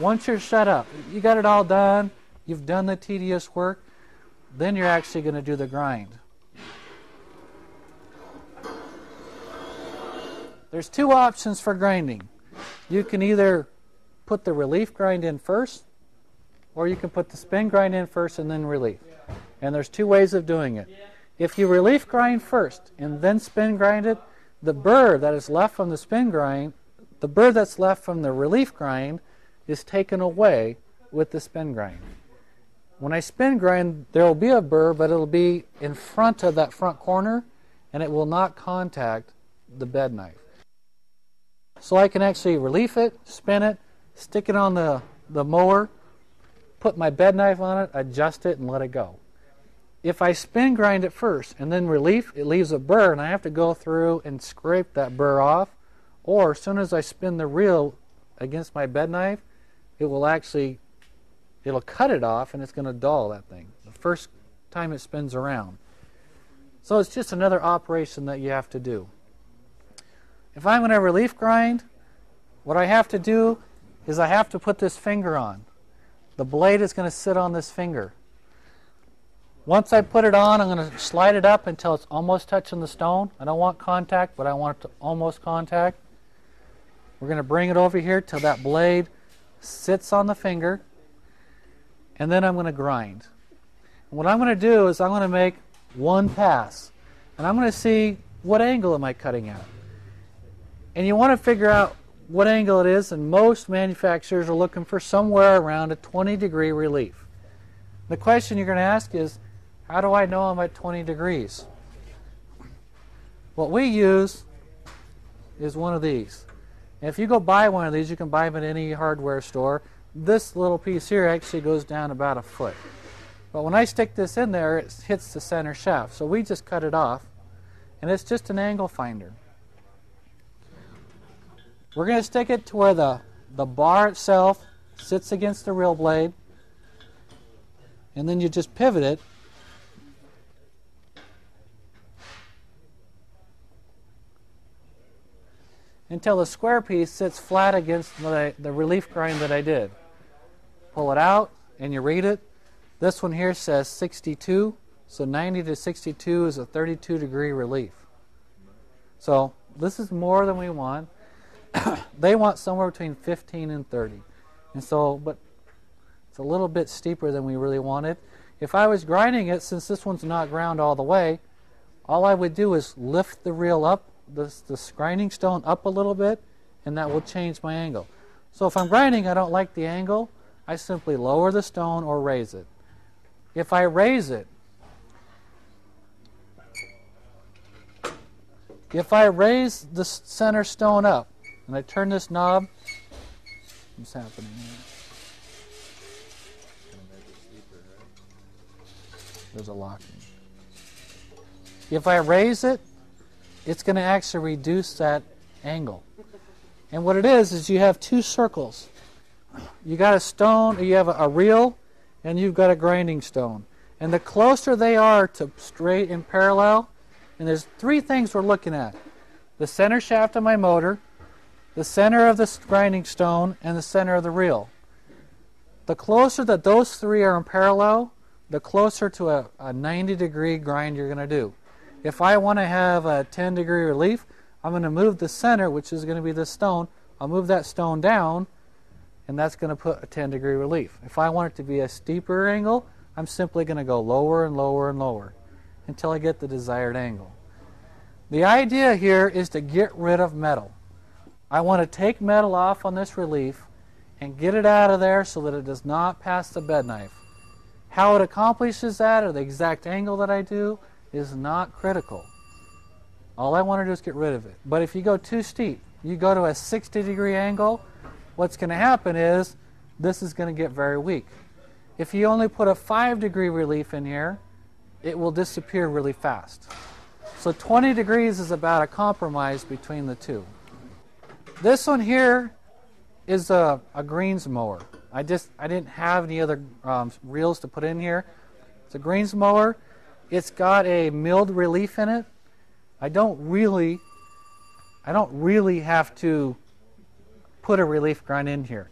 Once you're set up, you got it all done, you've done the tedious work, then you're actually going to do the grind. There's two options for grinding. You can either put the relief grind in first, or you can put the spin grind in first and then relief. And there's two ways of doing it. If you relief grind first and then spin grind it, the burr that is left from the spin grind, the burr that's left from the relief grind is taken away with the spin grind. When I spin grind, there will be a burr, but it will be in front of that front corner, and it will not contact the bed knife. So I can actually relief it, spin it, stick it on the mower, put my bed knife on it, adjust it, and let it go. If I spin grind it first and then relief, it leaves a burr, and I have to go through and scrape that burr off. Or as soon as I spin the reel against my bed knife, it'll cut it off, and it's going to dull that thing the first time it spins around. So it's just another operation that you have to do. If I'm going to relief grind, what I have to do is I have to put this finger on. The blade is going to sit on this finger. Once I put it on, I'm going to slide it up until it's almost touching the stone. I don't want contact, but I want it to almost contact. We're going to bring it over here till that blade sits on the finger, and then I'm going to grind. And what I'm going to do is I'm going to make one pass, and I'm going to see what angle am I cutting at. And you want to figure out what angle it is, and most manufacturers are looking for somewhere around a 20-degree relief. The question you're going to ask is, how do I know I'm at 20 degrees? What we use is one of these. And if you go buy one of these, you can buy them at any hardware store. This little piece here actually goes down about a foot. But when I stick this in there, it hits the center shaft. So we just cut it off, and it's just an angle finder. We're going to stick it to where the bar itself sits against the reel blade, and then you just pivot it until the square piece sits flat against the relief grind that I did. Pull it out, and you read it. This one here says 62, so 90 to 62 is a 32-degree relief. So this is more than we want. They want somewhere between 15 and 30. And so, but it's a little bit steeper than we really wanted. If I was grinding it, since this one's not ground all the way, all I would do is lift the reel up, this grinding stone up a little bit, and that will change my angle. So if I'm grinding, I don't like the angle, I simply lower the stone or raise it. If I raise it, if I raise the center stone up, and I turn this knob, what's happening here? There's a locking. If I raise it, it's going to actually reduce that angle. And what it is you have two circles. You got a stone, you have a reel, and you've got a grinding stone. And the closer they are to straight and parallel, and there's three things we're looking at. The center shaft of my motor, the center of the grinding stone, and the center of the reel. The closer that those three are in parallel, the closer to a 90-degree grind you're going to do. If I want to have a 10-degree relief, I'm going to move the center, which is going to be the stone. I'll move that stone down, and that's going to put a 10-degree relief. If I want it to be a steeper angle, I'm simply going to go lower and lower and lower until I get the desired angle. The idea here is to get rid of metal. I want to take metal off on this relief and get it out of there so that it does not pass the bed knife. How it accomplishes that, or the exact angle that I do, is not critical. All I want to do is get rid of it. But if you go too steep, you go to a 60-degree angle, what's going to happen is this is going to get very weak. If you only put a 5-degree relief in here, it will disappear really fast. So 20 degrees is about a compromise between the two. This one here is a greens mower. I didn't have any other reels to put in here. It's a greens mower. It's got a milled relief in it. I don't really have to put a relief grind in here.